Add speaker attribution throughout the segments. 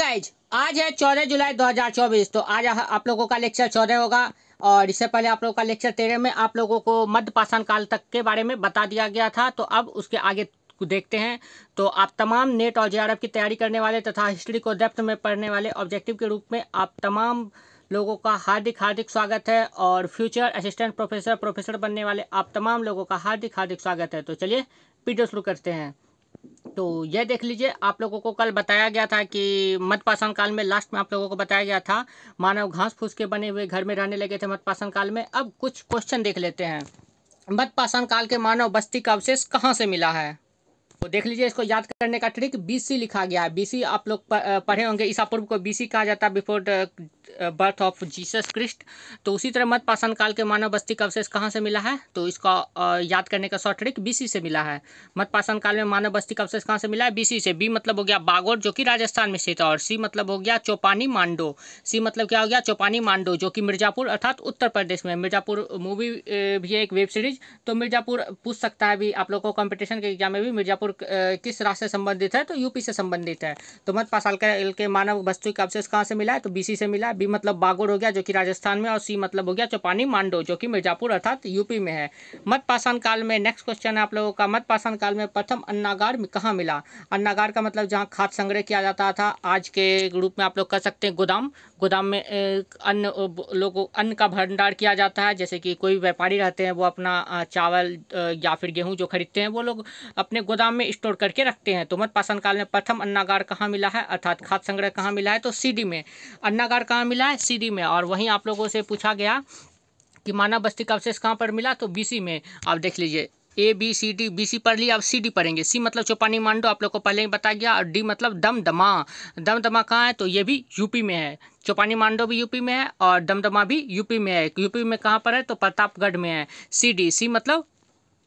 Speaker 1: Guys, आज है 14 जुलाई 2024। तो आज आप लोगों का लेक्चर 14 होगा और इससे पहले आप लोगों का लेक्चर 13 में आप लोगों को मध्य पाषाण काल तक के बारे में बता दिया गया था। तो अब उसके आगे को देखते हैं। तो आप तमाम नेट और जेआरएफ की तैयारी करने वाले तथा हिस्ट्री को डेप्थ में पढ़ने वाले ऑब्जेक्टिव के रूप में आप तमाम लोगों का हार्दिक हार्दिक स्वागत है। और फ्यूचर असिस्टेंट प्रोफेसर बनने वाले आप तमाम लोगों का हार्दिक हार्दिक स्वागत है। तो चलिए वीडियो शुरू करते हैं। तो यह देख लीजिए, आप लोगों को कल बताया गया था कि मध्य पाषाण काल में लास्ट में आप लोगों को बताया गया था मानव घास फूस के बने हुए घर में रहने लगे थे मध्य पाषाण काल में। अब कुछ क्वेश्चन देख लेते हैं। मध्य पाषाण काल के मानव बस्ती का अवशेष कहाँ से मिला है? तो देख लीजिए, इसको याद करने का ट्रिक बीसी लिखा गया है। बीसी आप लोग पढ़े होंगे, ईसा पूर्व को बीसी कहा जाता है, before birth of Jesus Christ. तो उसी तरह मध्य पाषाण काल के मानव बस्ती का अवशेष कहाँ से मिला है? तो इसका याद करने का शॉर्ट ट्रिक बीसी से मिला है। मध्य पाषाण काल में मानव बस्ती का अवशेष कहाँ से मिला है? बीसी से। बी मतलब हो गया बागोर जो कि राजस्थान में स्थित है, और सी मतलब हो गया चौपानी मांडो। सी मतलब क्या हो गया? चौपानी मांडो जो कि मिर्जापुर अर्थात उत्तर प्रदेश में। मिर्जापुर मूवी भी है एक वेब सीरीज, तो मिर्जापुर पूछ सकता है भी आप लोग को कॉम्पिटिशन के एग्जाम में भी। मिर्जापुर किस राज्य से संबंधित है? तो यूपी से संबंधित है। तो मध्य पाषाण काल के मानव बस्ती का अवशेष कहाँ से मिला है? तो बीसी से मिला है। बी मतलब बागोर हो गया जो कि राजस्थान में, और सी मतलब हो गया चौपानी मांडो जो कि मिर्जापुर अर्थात यूपी में है। मध्य पाषाण काल में नेक्स्ट क्वेश्चन है आप लोगों का, मध्य पाषाण काल में प्रथम अन्नागार कहाँ मिला? अन्नागार का मतलब जहाँ खाद्य संग्रह किया जाता था, आज के रूप में आप लोग कह सकते हैं गोदाम। गोदाम में अन्न का भंडार किया जाता है। जैसे कि कोई व्यापारी रहते हैं, वो अपना चावल या फिर गेहूं जो खरीदते हैं वो लोग अपने गोदाम में स्टोर करके रखते हैं। तो मध्य पाषाण काल में प्रथम अन्नागार कहाँ मिला है अर्थात खाद्य संग्रह कहाँ मिला है? तो सीडी में। अन्नागार कहाँ मिला है? सीडी में। और वहीं आप लोगों से पूछा गया कि मानव बस्ती का अवशेष कहाँ पर मिला? तो बीसी में। आप देख लीजिए, A B C D, BC पढ़ लिया, अब सी डी पढ़ेंगे। सी मतलब चौपानी मांडो, आप लोग को पहले ही बता गया। और डी मतलब दमदमा। दमदमा कहाँ है? तो ये भी यूपी में है। चौपानी मांडो भी यूपी में है और दमदमा भी यूपी में है। यूपी में कहाँ पर है? तो प्रतापगढ़ में है। C D. सी मतलब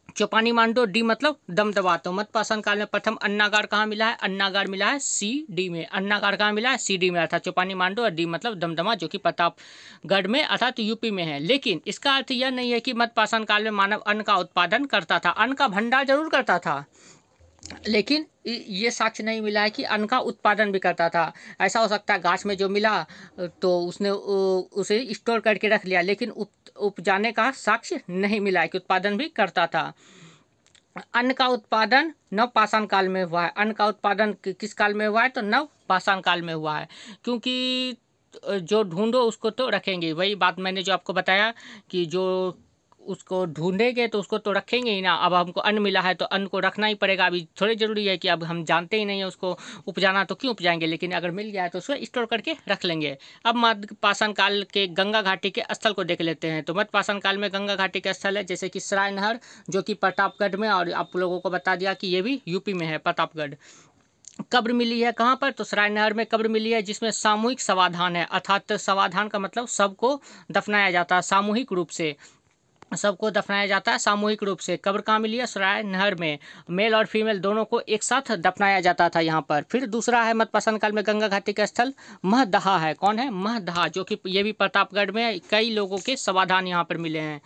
Speaker 1: चौपानी मांडो, डी मतलब दमदमा। तो मध्य पाषाण काल में प्रथम अन्नागार कहाँ मिला है? अन्नागार मिला है सी डी में। अन्नागार कहाँ मिला है? सी डी में, अर्थात चौपानी मांडो, और डी मतलब दमदमा जो कि प्रतापगढ़ में अर्थात यूपी में है। लेकिन इसका अर्थ यह नहीं है कि मध्य पाषाण काल में मानव अन्न का उत्पादन करता था। अन्न का भंडार जरूर करता था, लेकिन ये साक्ष्य नहीं मिला है कि अन्न का उत्पादन भी करता था। ऐसा हो सकता है गाछ में जो मिला तो उसने उसे स्टोर करके रख लिया, लेकिन उपजाने का साक्ष्य नहीं मिला है कि उत्पादन भी करता था। अन्न का उत्पादन नव पाषाण काल में हुआ है। अन्न का उत्पादन किस काल में हुआ है? तो नव पाषाण काल में हुआ है, क्योंकि जो ढूंढो उसको तो रखेंगे। वही बात मैंने जो आपको बताया कि जो उसको ढूंढेंगे तो उसको तो रखेंगे ही ना। अब हमको अन्न मिला है तो अन्न को रखना ही पड़ेगा। अभी थोड़ी ज़रूरी है कि अब हम जानते ही नहीं है उसको उपजाना, तो क्यों उपजाएंगे? लेकिन अगर मिल गया है तो उसको स्टोर करके रख लेंगे। अब मध्य पाषाण काल के गंगा घाटी के स्थल को देख लेते हैं। तो मध्य पाषाण काल में गंगा घाटी के स्थल है जैसे कि सराय नहर जो कि प्रतापगढ़ में, और आप लोगों को बता दिया कि ये भी यूपी में है, प्रतापगढ़। कब्र मिली है कहाँ पर? तो सराय नहर में कब्र मिली है जिसमें सामूहिक समाधान है, अर्थात समाधान का मतलब सबको दफनाया जाता है, सामूहिक रूप से सबको दफनाया जाता है, सामूहिक रूप से। कब्र कहाँ मिली है? सराय नहर में। मेल और फीमेल दोनों को एक साथ दफनाया जाता था यहाँ पर। फिर दूसरा है मध्य पाषाण काल में गंगा घाटी का स्थल महदहा है। कौन है? महदहा, जो कि ये भी प्रतापगढ़ में। कई लोगों के समाधान यहाँ पर मिले हैं,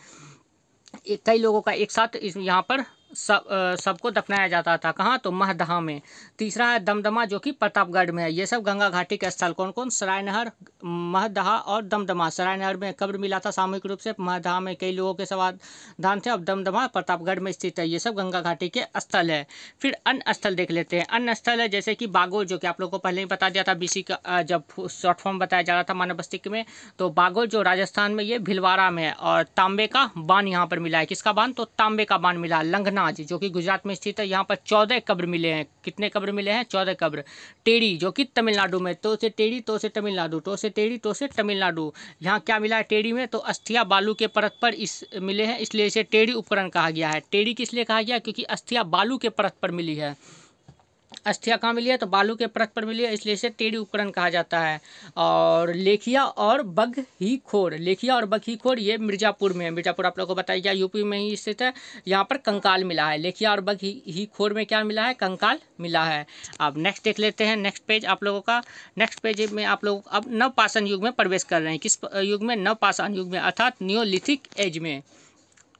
Speaker 1: कई लोगों का एक साथ यहाँ पर सबको दफनाया जाता था। कहाँ? तो महदहा में। तीसरा है दमदमा जो कि प्रतापगढ़ में है। ये सब गंगा घाटी के स्थल कौन कौन? सराय नहर, महदहा और दमदमा। सराय नहर में कब्र मिला था सामूहिक रूप से, महदहा में कई लोगों के समाधान थे, और दमदमा प्रतापगढ़ में स्थित है। ये सब गंगा घाटी के स्थल है। फिर अन्य स्थल देख लेते हैं। अन्य स्थल है जैसे कि बागोर, जो कि आप लोग को पहले ही बता दिया था बीसी का, जब शॉर्ट फॉर्म बताया जा रहा था मानव बस्ती में। तो बागोर जो राजस्थान में, ये भिलवाड़ा में है। और तांबे का बांध यहाँ पर मिला है। किसका बांध? तो तांबे का बांध मिला। लंघनाज जो कि गुजरात में स्थित है, यहाँ पर 14 कब्र मिले हैं। कितने कब्र मिले हैं? 14 कब्र। टेढ़ी जो कि तमिलनाडु में, तो से टेढ़ी, तो से तमिलनाडु, तो से टेढ़ी, तो से तमिलनाडु। यहाँ क्या मिला है टेढ़ी में? तो अस्थियां बालू के परत पर मिले हैं, इसलिए इसे टेढ़ी उपकरण कहा गया है। टेढ़ी किस लिए कहा गया? क्योंकि अस्थियां बालू के परत पर मिली है। अस्थियां कहाँ मिली है? तो बालू के परत पर मिली है, इसलिए इसे टेढ़ी उपकरण कहा जाता है। और लेखिया और बघीखोर, लेखिया और बघीखोर ये मिर्जापुर में है। मिर्जापुर आप लोगों को बताया गया यूपी में ही स्थित है। यहाँ पर कंकाल मिला है। लेखिया और बघीखोर में क्या मिला है? कंकाल मिला है। अब नेक्स्ट देख लेते हैं, नेक्स्ट पेज आप लोगों का। नेक्स्ट पेज में आप लोग अब नव पाषाण युग में प्रवेश कर रहे हैं। किस युग में? नव पाषाण युग में, अर्थात नियोलिथिक एज में।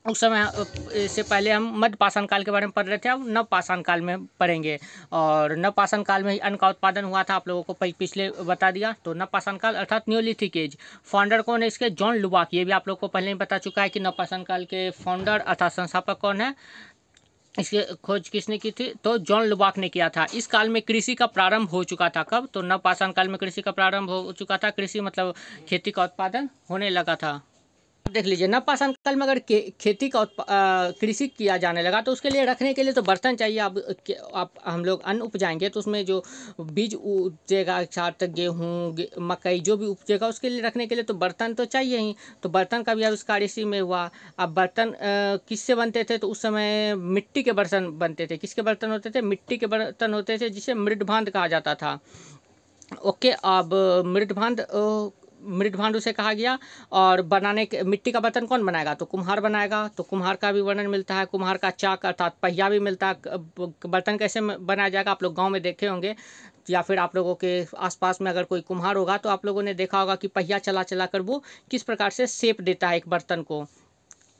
Speaker 1: उस समय इससे पहले हम मध्य पाषाण काल के बारे में पढ़ रहे थे, अब नव पाषाण काल में पढ़ेंगे। और नव पाषाण काल में ही अन्न का उत्पादन हुआ था, आप लोगों को पिछले बता दिया। तो नव पाषाण काल अर्थात न्योलिथिक एज, फाउंडर कौन है इसके? जॉन लुबाक। ये भी आप लोग को पहले ही बता चुका है कि नव पाषाण काल के फाउंडर अर्थात संस्थापक कौन है, इसकी खोज किसने की थी? तो जॉन लुबाक ने किया था। इस काल में कृषि का प्रारंभ हो चुका था। कब? तो नव पाषाण काल में कृषि का प्रारंभ हो चुका था। कृषि मतलब खेती का उत्पादन होने लगा था। देख लीजिए, नव पाषाण काल में अगर खेती का कृषि किया जाने लगा तो उसके लिए रखने के लिए तो बर्तन चाहिए। अब हम लोग अन्न उपजाएंगे तो उसमें जो बीज उपजेगा, छात गेहूँ मकई जो भी उपजेगा उसके लिए रखने के लिए तो बर्तन तो चाहिए ही। तो बर्तन का भी आविष्कार इसी में हुआ। अब बर्तन किससे बनते थे? तो उस समय मिट्टी के बर्तन बनते थे। किसके बर्तन होते थे? मिट्टी के बर्तन होते थे, जिसे मृदभांड कहा जाता था। ओके, अब मृदभांड उसे कहा गया। और बनाने के मिट्टी का बर्तन कौन बनाएगा? तो कुम्हार बनाएगा। तो कुम्हार का भी वर्णन मिलता है। कुम्हार का चाक अर्थात पहिया भी मिलता है। बर्तन कैसे बनाया जाएगा आप लोग गांव में देखे होंगे, या फिर आप लोगों के आसपास में अगर कोई कुम्हार होगा तो आप लोगों ने देखा होगा कि पहिया चला चला कर वो किस प्रकार से शेप देता है एक बर्तन को,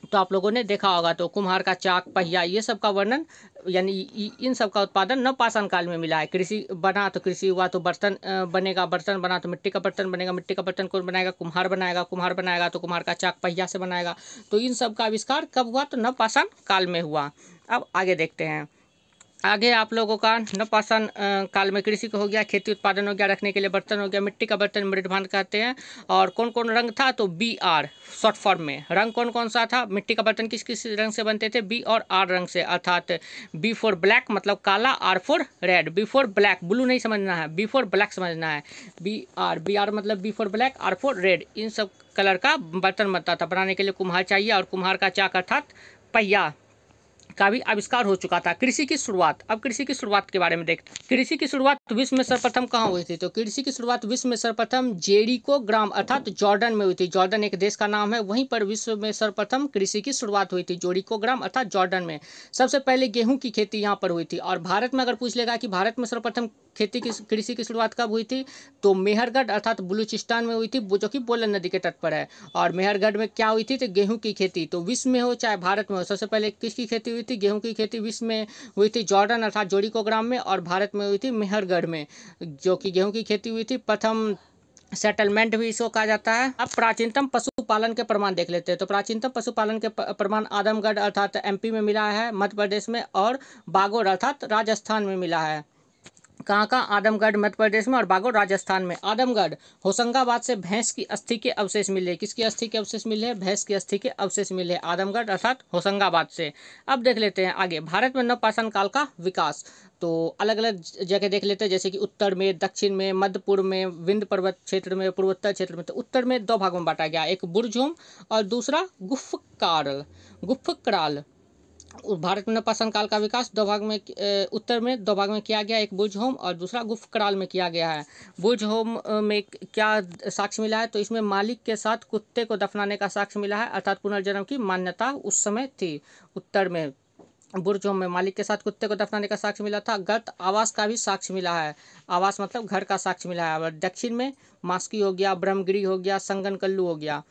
Speaker 1: तो आप लोगों ने देखा होगा। तो कुम्हार का चाक, पहिया, ये सब का वर्णन यानी इन सब का उत्पादन नव पाषाण काल में मिला है। कृषि बना तो कृषि हुआ तो बर्तन बनेगा, बर्तन बना तो मिट्टी का बर्तन बनेगा, मिट्टी का बर्तन कौन बनाएगा? कुम्हार बनाएगा, कुम्हार बनाएगा तो कुम्हार का चाक पहिया से बनाएगा। तो इन सब का आविष्कार कब हुआ? तो नव पाषाण काल में हुआ। अब आगे देखते हैं। आगे आप लोगों का नव पाषाण काल में कृषि हो गया, खेती उत्पादन हो गया, रखने के लिए बर्तन हो गया, मिट्टी का बर्तन मृदभांड कहते हैं। और कौन कौन रंग था? तो BR शॉर्ट फॉर्म में रंग कौन कौन सा था? मिट्टी का बर्तन किस किस रंग से बनते थे? B और R रंग से, अर्थात B फॉर ब्लैक मतलब काला, R for red. B for black, blue नहीं समझना है, B फॉर ब्लैक समझना है। BR मतलब B for black, R for red. इन सब कलर का बर्तन बनता था। बनाने के लिए कुम्हार चाहिए और कुम्हार का चाक अर्थात पहिया का भी आविष्कार हो चुका था। कृषि की शुरुआत, अब कृषि की शुरुआत के बारे में देखते हैं। कृषि की शुरुआत विश्व में सर्वप्रथम कहाँ हुई थी? तो कृषि की शुरुआत विश्व में सर्वप्रथम जेरिको ग्राम अर्थात जॉर्डन में हुई थी। जॉर्डन एक देश का नाम है, वहीं पर विश्व में सर्वप्रथम कृषि की शुरुआत हुई थी, जेरिको ग्राम अर्थात जॉर्डन में। सबसे पहले गेहूं की खेती यहाँ पर हुई थी। और भारत में अगर पूछ लेगा कि भारत में सर्वप्रथम कृषि की शुरुआत कब हुई थी? तो मेहरगढ़ अर्थात बलूचिस्तान में हुई थी, जो कि बोलन नदी के तट पर है। और मेहरगढ़ में क्या हुई थी? तो गेहूं की खेती। तो विश्व में हो चाहे भारत में हो, सबसे पहले किसकी खेती हुई थी? गेहूं की खेती विश्व में हुई थी जॉर्डन अर्थात जोड़िको ग्राम में, और भारत में हुई थी मेहरगढ़ में, जो कि गेहूं की खेती हुई थी। प्रथम सेटलमेंट भी इसको कहा जाता है। अब प्राचीनतम पशुपालन के प्रमाण देख लेते हैं। तो प्राचीनतम पशुपालन के प्रमाण आदमगढ़ अर्थात MP में मिला है, मध्य प्रदेश में, और बागोर अर्थात राजस्थान में मिला है। कहाँ? आदमगढ़ मध्य प्रदेश में और बागोर राजस्थान में। आदमगढ़ होशंगाबाद से भैंस की अस्थि के अवशेष मिले। किसकी अस्थि के अवशेष मिले? भैंस की अस्थि के अवशेष मिले आदमगढ़ अर्थात होशंगाबाद से। अब देख लेते हैं आगे भारत में नवपाषाण काल का विकास। तो अलग अलग जगह देख लेते हैं, जैसे कि उत्तर में, दक्षिण में, मध्य पूर्व में, विंध्य पर्वत क्षेत्र में, पूर्वोत्तर क्षेत्र में। तो उत्तर में 2 भागों में बांटा गया, एक बुर्जहोम और दूसरा गुफ्फकराल। भारत में नवपाषाण काल का विकास 2 भाग में, उत्तर में 2 भाग में किया गया, एक बुर्जहोम और दूसरा गुफ्फकराल में किया गया है। बुर्जहोम में क्या साक्ष्य मिला है? तो इसमें मालिक के साथ कुत्ते को दफनाने का साक्ष्य मिला है, अर्थात पुनर्जन्म की मान्यता उस समय थी। उत्तर में बुर्जहोम में मालिक के साथ कुत्ते को दफनाने का साक्ष्य मिला था। गर्त आवास का भी साक्ष्य मिला है, आवास मतलब घर का साक्ष्य मिला है। और दक्षिण में मास्की हो गया, ब्रह्मगिरी हो गया, संगनकल्लू हो गया।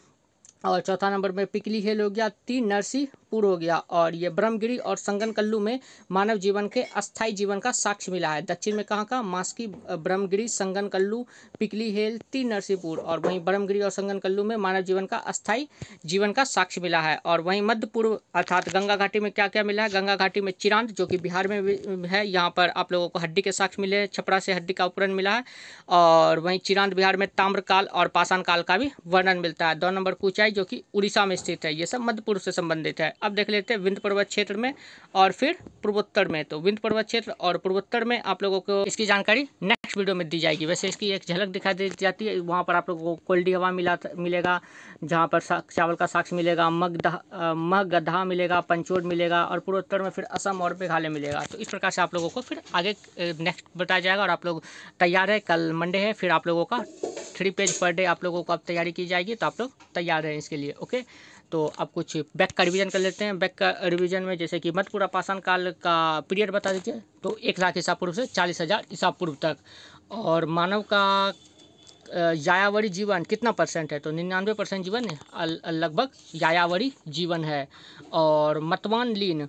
Speaker 1: और चौथा नंबर में पिकली हिल हो गया, 3 नरसीपुर हो गया। और ये ब्रह्मगिरी और संगनकल्लू में मानव जीवन के अस्थायी जीवन का साक्ष्य मिला है। दक्षिण में कहाँ? मास्की, ब्रह्मगिरी, संगनकल्लू, पिकली हिल, 3 नरसीपुर। और वहीं ब्रह्मगिरी और संगनकल्लू में मानव जीवन का अस्थायी जीवन का साक्ष्य मिला है। और वहीं मध्य पूर्व अर्थात गंगा घाटी में क्या क्या मिला है? गंगा घाटी में चिरांद, जो कि बिहार में है, यहाँ पर आप लोगों को हड्डी के साक्ष्य मिले हैं, छपरा से हड्डी का उपकरण मिला है। और वहीं चिरांद बिहार में ताम्रकाल और पाषाण काल का भी वर्णन मिलता है। 2 नंबर पर ऊंचाई जो कि उड़ीसा में स्थित है। ये सब मध्य पूर्व से संबंधित है। अब देख लेते हैं विंध्य पर्वत क्षेत्र में और फिर पूर्वोत्तर में। तो विंध्य पर्वत क्षेत्र और पूर्वोत्तर में आप लोगों को इसकी जानकारी नेक्स्ट वीडियो में दी जाएगी। वैसे इसकी एक झलक दिखाई दे जाती है, वहाँ पर आप लोगों को कोल्डी हवा मिलेगा, जहाँ पर चावल का साक्ष्य मिलेगा, मगधा मिलेगा, पंचोड मिलेगा, और पूर्वोत्तर में फिर असम और मेघालय मिलेगा। तो इस प्रकार से आप लोगों को फिर आगे नेक्स्ट बताया जाएगा। और आप लोग तैयार है, कल मंडे है, फिर आप लोगों का 3 पेज पर डे आप लोगों को अब तैयारी की जाएगी, तो आप लोग तैयार रहें इसके लिए। ओके, तो अब कुछ बैक का रिवीजन कर लेते हैं। बैक का रिवीजन में जैसे कि मध्य पूर्व पाषाण काल का पीरियड बता दीजिए। तो 1 लाख ईसा पूर्व से 40,000 ईसा पूर्व तक। और मानव का यायावरी जीवन कितना परसेंट है, तो 99% जीवन लगभग यायावरी जीवन है। और मतवान लीन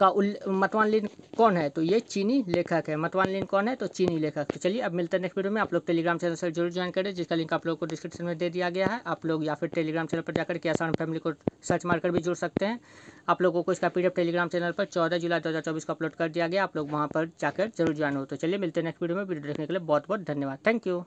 Speaker 1: मतवान लीन कौन है, तो ये चीनी लेखक है। मतवान लीन कौन है, तो चीनी लेखक। तो चलिए अब मिलते हैं नेक्स्ट वीडियो में। आप लोग टेलीग्राम चैनल से जरूर ज्वाइन करें, जिसका लिंक आप लोग को डिस्क्रिप्शन में दे दिया गया है। आप लोग या फिर टेलीग्राम चैनल पर जाकर के आसान फैमिली को सर्च मारकर भी जुड़ सकते हैं। आप लोगों को इसका PDF टेलीग्राम चैनल पर 14 जुलाई 2024 को अपलोड कर दिया गया। आप लोग वहाँ पर जाकर जरूर ज्वाइन हो। तो चलिए मिलते हैं नेक्स्ट वीडियो में। वीडियो देखने के लिए बहुत बहुत धन्यवाद। Thank you.